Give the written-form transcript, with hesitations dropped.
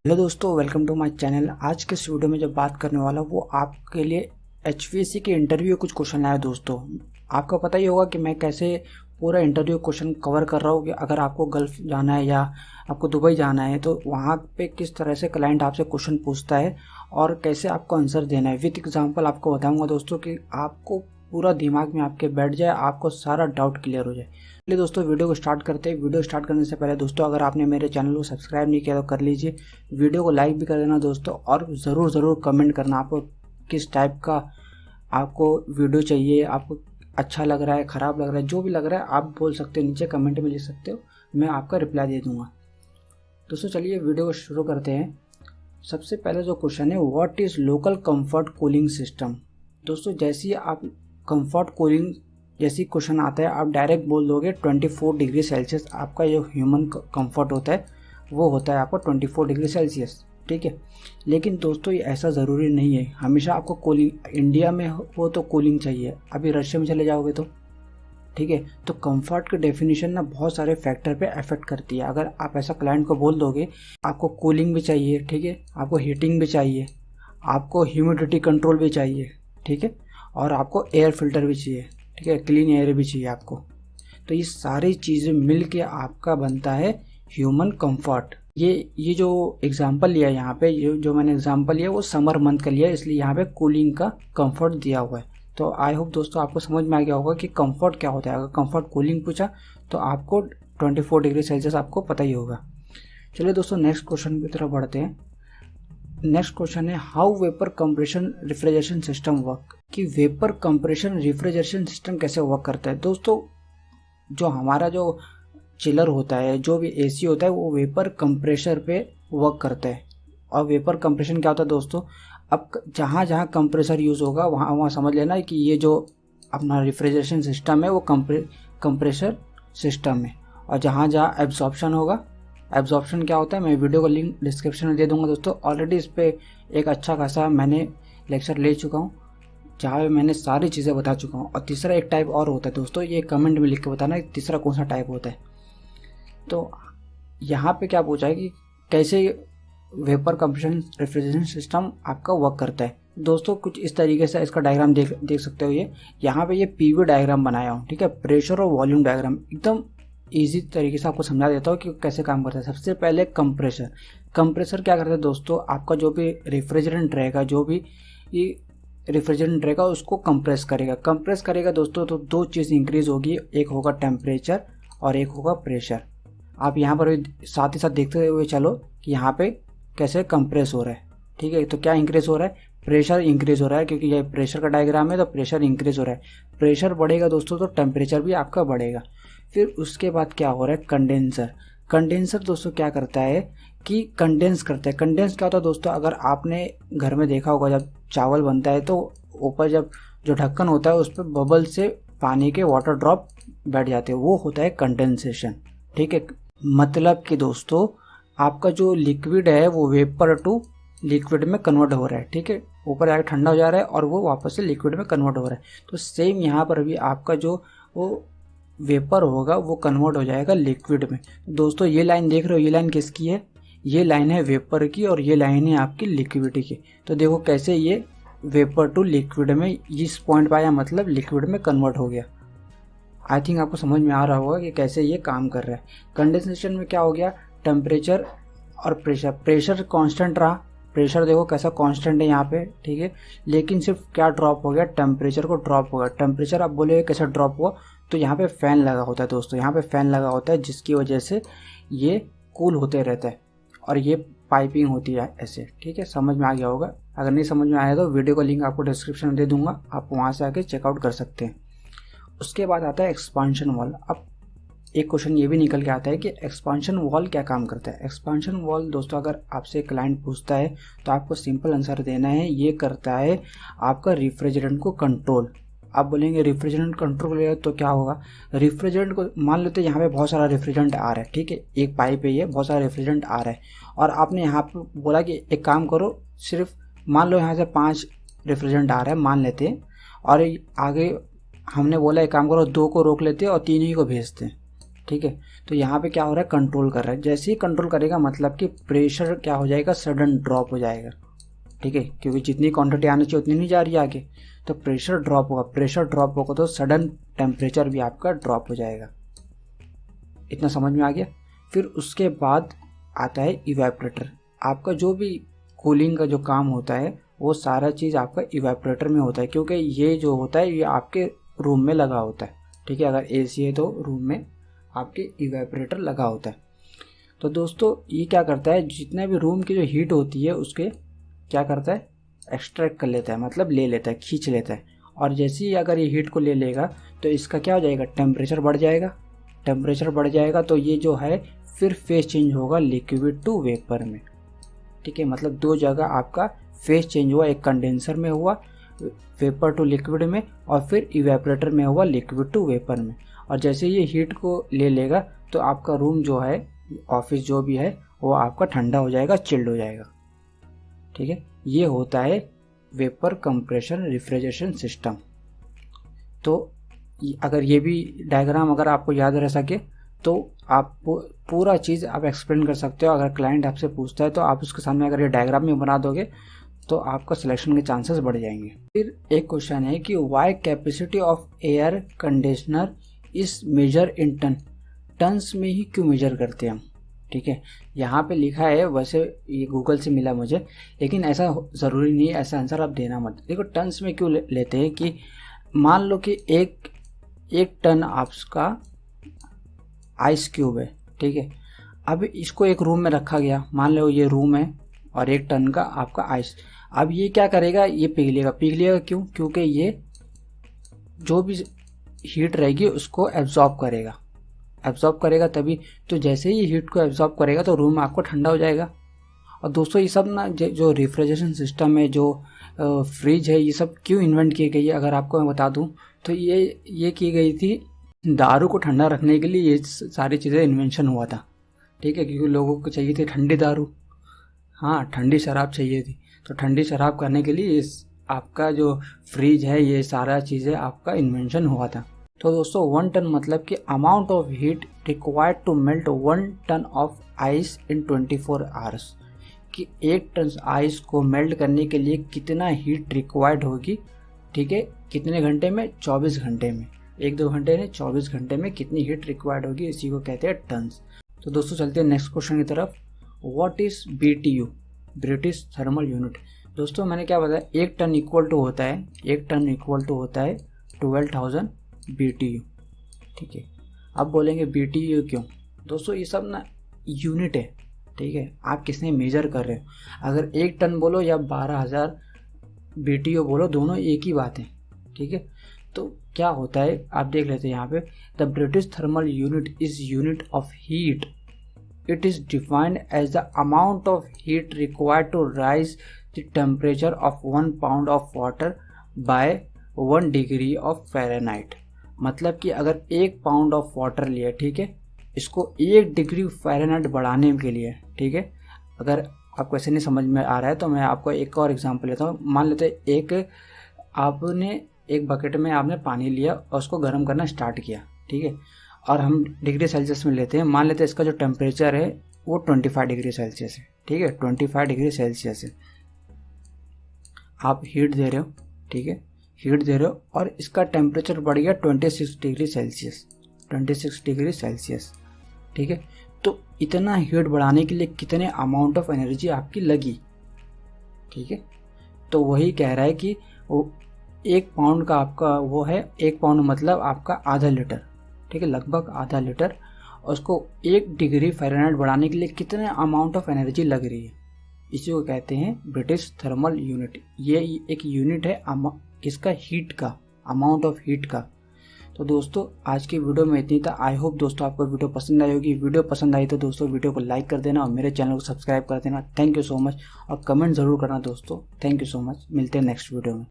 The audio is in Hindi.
हेलो दोस्तों, वेलकम टू माय चैनल। आज के इस वीडियो में जो बात करने वाला हूँ वो आपके लिए HVAC के इंटरव्यू कुछ क्वेश्चन आया। दोस्तों, आपको पता ही होगा कि मैं कैसे पूरा इंटरव्यू क्वेश्चन कवर कर रहा हूँ कि अगर आपको गल्फ जाना है या आपको दुबई जाना है तो वहाँ पे किस तरह से क्लाइंट आपसे क्वेश्चन पूछता है और कैसे आपको आंसर देना है। विद एग्जाम्पल आपको बताऊँगा दोस्तों कि आपको पूरा दिमाग में आपके बैठ जाए, आपको सारा डाउट क्लियर हो जाए। चलिए दोस्तों, वीडियो को स्टार्ट करते हैं। वीडियो स्टार्ट करने से पहले दोस्तों, अगर आपने मेरे चैनल को सब्सक्राइब नहीं किया तो कर लीजिए। वीडियो को लाइक भी कर देना दोस्तों, और ज़रूर कमेंट करना आपको किस टाइप का आपको वीडियो चाहिए, आपको अच्छा लग रहा है, ख़राब लग रहा है, जो भी लग रहा है आप बोल सकते हो, नीचे कमेंट में लिख सकते हो, मैं आपका रिप्लाई दे दूँगा। दोस्तों चलिए वीडियो को शुरू करते हैं। सबसे पहले जो क्वेश्चन है, what is local comfort cooling system. दोस्तों जैसे ही आप कंफर्ट कूलिंग जैसी क्वेश्चन आता है, आप डायरेक्ट बोल दोगे 24 डिग्री सेल्सियस। आपका जो ह्यूमन कंफर्ट होता है वो होता है आपका 24 डिग्री सेल्सियस, ठीक है। लेकिन दोस्तों ये ऐसा ज़रूरी नहीं है हमेशा आपको कूलिंग इंडिया में हो तो कूलिंग चाहिए। अभी रशिया में चले जाओगे तो, ठीक है। तो कंफर्ट की डेफिनेशन ना बहुत सारे फैक्टर पे अफेक्ट करती है। अगर आप ऐसा क्लाइंट को बोल दोगे आपको कूलिंग भी चाहिए, ठीक है, आपको हीटिंग भी चाहिए, आपको ह्यूमिडिटी कंट्रोल भी चाहिए, ठीक है, और आपको एयर फिल्टर भी चाहिए, ठीक है, क्लीन एयर भी चाहिए आपको, तो ये सारी चीज़ें मिल के आपका बनता है ह्यूमन कंफर्ट। ये जो एग्जांपल लिया यहाँ पे, जो मैंने एग्जांपल लिया वो समर मंथ का लिया, इसलिए यहाँ पे कूलिंग का कंफर्ट दिया हुआ है। तो आई होप दोस्तों आपको समझ में आ गया होगा कि कंफर्ट क्या होता है। अगर कंफर्ट कूलिंग पूछा तो आपको 24 डिग्री सेल्सियस आपको पता ही होगा। चलिए दोस्तों नेक्स्ट क्वेश्चन की तरफ बढ़ते हैं। नेक्स्ट क्वेश्चन है, how vapour compression refrigeration system work. कि वेपर कंप्रेशन रेफ्रिजरेशन सिस्टम कैसे वर्क करता है। दोस्तों जो हमारा जो चिलर होता है, जो भी AC होता है, वो वेपर कंप्रेशर पे वर्क करता है। और वेपर कंप्रेशन क्या होता है दोस्तों, अब जहाँ जहाँ कंप्रेसर यूज़ होगा वहाँ वहाँ समझ लेना कि ये जो अपना रेफ्रिजरेशन सिस्टम है वो कंप्रेसर सिस्टम है। और जहाँ जहाँ एब्जॉर्प्शन होगा, एब्जॉर्प्शन क्या होता है मैं वीडियो का लिंक डिस्क्रिप्शन में दे दूंगा दोस्तों। ऑलरेडी इस पर एक अच्छा खासा मैंने लेक्चर ले चुका हूँ जहाँ पे मैंने सारी चीज़ें बता चुका हूँ। और तीसरा एक टाइप और होता है दोस्तों, ये कमेंट में लिख के बताना तीसरा कौन सा टाइप होता है। तो यहाँ पे क्या पूछा है कि कैसे वेपर कंप्रेशन रेफ्रिजरेशन सिस्टम आपका वर्क करता है। दोस्तों कुछ इस तरीके से इसका डायग्राम देख सकते हो। ये यहाँ पे ये PV डायग्राम बनाया हूँ, ठीक है, प्रेशर और वॉल्यूम डायग्राम। एकदम ईजी तरीके से आपको समझा देता हूँ कि कैसे काम करता है। सबसे पहले कंप्रेसर क्या करता है दोस्तों, आपका जो भी रेफ्रिजरेंट रहेगा, जो भी रेफ्रिजरेंट रहेगा उसको कंप्रेस करेगा दोस्तों। तो दो चीज़ इंक्रीज होगी, एक होगा टेम्परेचर और एक होगा प्रेशर। आप यहाँ पर भी साथ ही साथ देखते हुए चलो कि यहाँ पे कैसे कंप्रेस हो रहा है, ठीक है। तो क्या इंक्रीज हो रहा है, प्रेशर इंक्रीज हो रहा है, क्योंकि ये प्रेशर का डायग्राम है तो प्रेशर इंक्रीज हो रहा है। प्रेशर बढ़ेगा दोस्तों तो टेम्परेचर भी आपका बढ़ेगा। फिर उसके बाद क्या हो रहा है, कंडेंसर दोस्तों क्या करता है कि कंडेंस करता है। कंडेंस क्या होता है दोस्तों, अगर आपने घर में देखा होगा जब चावल बनता है तो ऊपर जब जो ढक्कन होता है उस पर बबल से पानी के वाटर ड्रॉप बैठ जाते हैं, वो होता है कंडेंसेशन, ठीक है। मतलब कि दोस्तों आपका जो लिक्विड है वो वेपर टू लिक्विड में कन्वर्ट हो रहा है, ठीक है, ऊपर आके ठंडा हो जा रहा है और वो वापस से लिक्विड में कन्वर्ट हो रहा है। तो सेम यहाँ पर भी आपका जो वो वेपर होगा वो कन्वर्ट हो जाएगा लिक्विड में। दोस्तों ये लाइन देख रहे हो, ये लाइन किसकी है, ये लाइन है वेपर की और ये लाइन है आपकी लिक्विड की। तो देखो कैसे ये वेपर टू लिक्विड में इस पॉइंट पर आया, मतलब लिक्विड में कन्वर्ट हो गया। आई थिंक आपको समझ में आ रहा होगा कि कैसे ये काम कर रहा है। कंडेंसेशन में क्या हो गया, टेम्परेचर और प्रेशर कांस्टेंट रहा। प्रेशर देखो कैसा कांस्टेंट है यहाँ पे, ठीक है, लेकिन सिर्फ क्या ड्रॉप हो गया, टेम्परेचर को ड्रॉप हो गया। टेम्परेचर आप बोले कैसे ड्रॉप हुआ, तो यहाँ पे फैन लगा होता है दोस्तों, यहाँ पे फैन लगा होता है जिसकी वजह से ये कूल होते रहता है और ये पाइपिंग होती है ऐसे, ठीक है। समझ में आ गया होगा। अगर नहीं समझ में आया तो वीडियो का लिंक आपको डिस्क्रिप्शन में दे दूंगा, आप वहाँ से आके चेकआउट कर सकते हैं। उसके बाद आता है एक्सपांशन वॉल। अब एक क्वेश्चन ये भी निकल के आता है कि एक्सपांशन वॉल क्या काम करता है। एक्सपांशन वॉल दोस्तों अगर आपसे क्लाइंट पूछता है तो आपको सिंपल आंसर देना है, ये करता है आपका रेफ्रिजरेंट को कंट्रोल। आप बोलेंगे रेफ्रिजरेंट कंट्रोल तो क्या होगा, रेफ्रिजरेंट को मान लेते हैं यहाँ पे बहुत सारा रेफ्रिजरेंट आ रहा है, ठीक है, एक पाइप है, ये बहुत सारा रेफ्रिजरेंट आ रहा है और आपने यहाँ पे बोला कि एक काम करो, सिर्फ मान लो यहाँ से 5 रेफ्रिजरेंट आ रहा है मान लेते हैं, और आगे हमने बोला एक काम करो 2 को रोक लेते हैं और 3 ही को भेजते हैं। ठीक है। तो यहाँ पे क्या हो रहा है, कंट्रोल कर रहा है। जैसे ही कंट्रोल करेगा मतलब कि प्रेशर क्या हो जाएगा, सडन ड्रॉप हो जाएगा, ठीक है, क्योंकि जितनी क्वांटिटी आनी चाहिए उतनी नहीं जा रही है आगे, तो प्रेशर ड्रॉप होगा। प्रेशर ड्रॉप होगा तो सडन टेम्परेचर भी आपका ड्रॉप हो जाएगा। इतना समझ में आ गया। फिर उसके बाद आता है इवेपोरेटर। आपका जो भी कूलिंग का जो काम होता है वो सारा चीज़ आपका इवेपोरेटर में होता है, क्योंकि ये जो होता है ये आपके रूम में लगा होता है, ठीक है। अगर एसी है तो रूम में आपके इवेपोरेटर लगा होता है। तो दोस्तों ये क्या करता है, जितना भी रूम की जो हीट होती है उसके क्या करता है, एक्सट्रैक्ट कर लेता है, मतलब ले लेता है, खींच लेता है। और जैसे ही अगर ये हीट को ले लेगा तो इसका क्या हो जाएगा, टेम्परेचर बढ़ जाएगा। टेम्परेचर बढ़ जाएगा तो ये जो है फिर फेज चेंज होगा लिक्विड टू वेपर में, ठीक है। मतलब दो जगह आपका फेज चेंज हुआ, एक कंडेंसर में हुआ वेपर टू लिक्विड में, और फिर इवेपोरेटर में हुआ लिक्विड टू वेपर में। और जैसे ये हीट को ले लेगा तो आपका रूम जो है, ऑफिस जो भी है, वो आपका ठंडा हो जाएगा, चिल्ड हो जाएगा, ठीक है। ये होता है वेपर कंप्रेशन रेफ्रिजरेशन सिस्टम। तो अगर ये भी डायग्राम अगर आपको याद रह सके तो आप पूरा चीज़ आप एक्सप्लेन कर सकते हो। अगर क्लाइंट आपसे पूछता है तो आप उसके सामने अगर ये डायग्राम में बना दोगे तो आपका सिलेक्शन के चांसेस बढ़ जाएंगे। फिर एक क्वेश्चन है कि why capacity of air conditioner is measure in ton. Tons में ही क्यों मेजर करते हैं हम, ठीक है। यहाँ पे लिखा है, वैसे ये गूगल से मिला मुझे, लेकिन ऐसा ज़रूरी नहीं है, ऐसा आंसर आप देना मत। देखो टन्स में क्यों लेते हैं कि मान लो कि एक टन आपका आइस क्यूब है, ठीक है। अब इसको एक रूम में रखा गया, मान लो ये रूम है और 1 टन का आपका आइस। अब ये क्या करेगा, ये पिघलेगा क्यों, क्योंकि ये जो भी हीट रहेगी उसको एब्जॉर्ब करेगा तभी। तो जैसे ही हीट को एब्जॉर्ब करेगा तो रूम आपको ठंडा हो जाएगा। और दोस्तों ये सब ना जो रेफ्रिजरेशन सिस्टम है, जो फ्रिज है, ये सब क्यों इन्वेंट की गई है अगर आपको मैं बता दूं तो ये की गई थी दारू को ठंडा रखने के लिए। ये सारी चीज़ें इन्वेंशन हुआ था, ठीक है, क्योंकि लोगों को चाहिए थी ठंडी दारू, हाँ ठंडी शराब चाहिए थी। तो ठंडी शराब करने के लिए आपका जो फ्रिज है, ये सारा चीज़ें आपका इन्वेंशन हुआ था। तो दोस्तों 1 टन मतलब कि amount of heat required to melt 1 ton of ice in 24 hours, कि 1 टन आइस को मेल्ट करने के लिए कितना हीट रिक्वायर्ड होगी, ठीक है। कितने घंटे में, 24 घंटे में। 1-2 घंटे नहीं, 24 घंटे में कितनी हीट रिक्वायर्ड होगी, इसी को कहते हैं टन्स। तो दोस्तों चलते हैं नेक्स्ट क्वेश्चन की तरफ। What is BTU, British thermal unit. दोस्तों मैंने क्या बताया, 1 टन इक्वल टू होता है 12,000 BTU, ठीक है। अब बोलेंगे BTU क्यों, दोस्तों ये सब ना यूनिट है, ठीक है। आप किसने मेजर कर रहे हो, अगर 1 टन बोलो या 12,000 BTU बोलो, दोनों एक ही बात है, ठीक है। तो क्या होता है आप देख लेते हैं यहाँ पे, the British thermal unit is unit of heat. It is defined as the amount of heat required to raise the temperature of 1 pound of water by 1 degree of Fahrenheit. मतलब कि अगर 1 पाउंड ऑफ वाटर लिया, ठीक है, इसको 1 डिग्री फ़ारेनहाइट बढ़ाने के लिए, ठीक है। अगर आपको ऐसे नहीं समझ में आ रहा है तो मैं आपको एक और एग्जांपल लेता हूँ। मान लेते हैं आपने एक बकेट में आपने पानी लिया और उसको गर्म करना स्टार्ट किया, ठीक है। और हम डिग्री सेल्सियस में लेते हैं, मान लेते हैं इसका जो टेम्परेचर है वो 25 डिग्री सेल्सियस है, ठीक है, 25 डिग्री सेल्सियस है। आप हीट दे रहे हो, ठीक है, हीट दे रहे हो और इसका टेम्परेचर बढ़ गया 26 डिग्री सेल्सियस, ठीक है। तो इतना हीट बढ़ाने के लिए कितने अमाउंट ऑफ एनर्जी आपकी लगी, ठीक है। तो वही कह रहा है कि वो 1 पाउंड का आपका वो है, 1 पाउंड मतलब आपका आधा लीटर, ठीक है, लगभग आधा लीटर। और उसको 1 डिग्री फ़ारेनहाइट बढ़ाने के लिए कितने अमाउंट ऑफ एनर्जी लग रही है, इसी को कहते हैं ब्रिटिश थर्मल यूनिट। ये एक यूनिट है किसका, हीट का, अमाउंट ऑफ हीट का। तो दोस्तों आज की वीडियो में इतनी था। आई होप दोस्तों आपको वीडियो पसंद आई होगी। वीडियो पसंद आई तो दोस्तों वीडियो को लाइक कर देना और मेरे चैनल को सब्सक्राइब कर देना। थैंक यू सो मच, और कमेंट ज़रूर करना दोस्तों। थैंक यू सो मच, मिलते हैं नेक्स्ट वीडियो में।